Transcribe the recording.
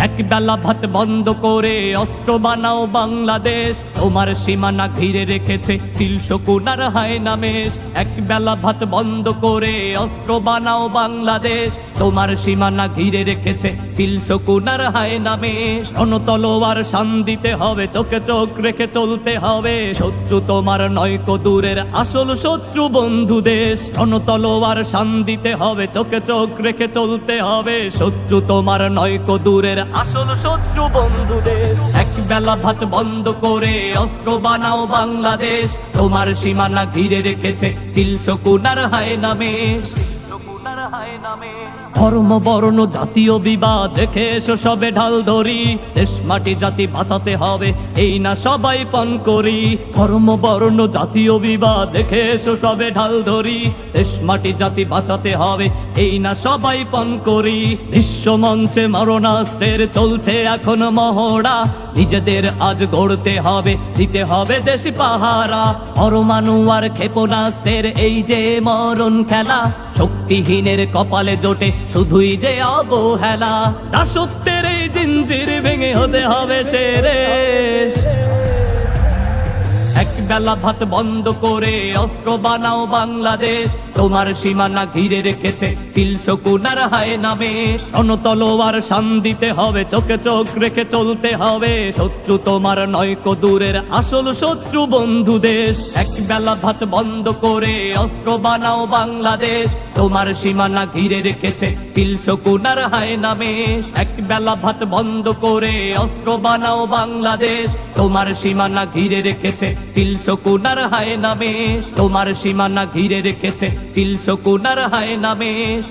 এক বেলা ভাত বন্ধ করে অস্ত্র বানাও বাংলাদেশ, তোমার সীমানা ঘিরে রেখেছে চিল শকুন আর হায়না মেষ। এক বেলা ভাত বন্ধ করে অস্ত্র বানাও বাংলাদেশ, তোমার সীমানা ঘিরে রেখেছে চিল শকুন আর হায়না মেষ। রণতলোয়ার শান দিতে হবে, চোখে চোখ রেখে চলতে হবে, শত্রু তোমার নয়কো দূরের আসল শত্রু বন্ধু দেশ। রণতলোয়ার শান দিতে হবে, চোখে চোখ রেখে চলতে হবে, শত্রু তোমার নয়কো দূরের আসল শত্রু বন্ধু দেশ। এক বেলা ভাত বন্ধ করে অস্ত্র বানাও বাংলাদেশ, তোমার সীমানা ঘিরে রেখেছে চিল শকুন আর হায়না মেষ। ধর্ম বর্ণ জাতীয় বিবাদ রেখে এসো সবে ঢাল ধরি, দেশ মাটি জাতি বাঁচাতে হবে এই না সবাই পণ করি। ধর্ম বর্ণ জাতীয় বিবাদ রেখে এসো সবে ঢাল ধরি, দেশ মাটি জাতি বাঁচাতে হবে এই না সবাই পণ করি। বিশ্ব মঞ্চে মরণাস্ত্রের চলছে এখন মহড়া, নিজেদের আজ গড়তে হবে, দিতে হবে দেশি পাহারা। পরমাণু আর ক্ষেপণাস্ত্রের এই যে মরণ খেলা, শক্তিহীনের কপালে জোটে শুধুই যে অবহেলা। দাসত্বের এই জিঞ্জির ভেঙে হতে হবে শেষ। এক বেলা ভাত বন্ধ করে অস্ত্র বানাও বাংলাদেশ, তোমার সীমানা ঘিরে রেখেছে চিল শকুন আর হায়না মেষ। রণতলোয়ার শান দিতে হবে, চোখে চোখ রেখে চলতে হবে, শত্রু তোমার নয়কো দূরের আসল শত্রু বন্ধু দেশ। এক বেলা ভাত বন্ধ করে অস্ত্র বানাও বাংলাদেশ, তোমার সীমানা ঘিরে রেখেছে চিল শকুন আর হায়না মেষ। এক বেলা ভাত বন্ধ করে অস্ত্র বানাও বাংলাদেশ, তোমার সীমানা ঘিরে রেখেছে চিল শকুন আর হায়না মেষ। তোমার সীমানা ঘিরে রেখেছে চিল শকুন আর হায়না মেষ।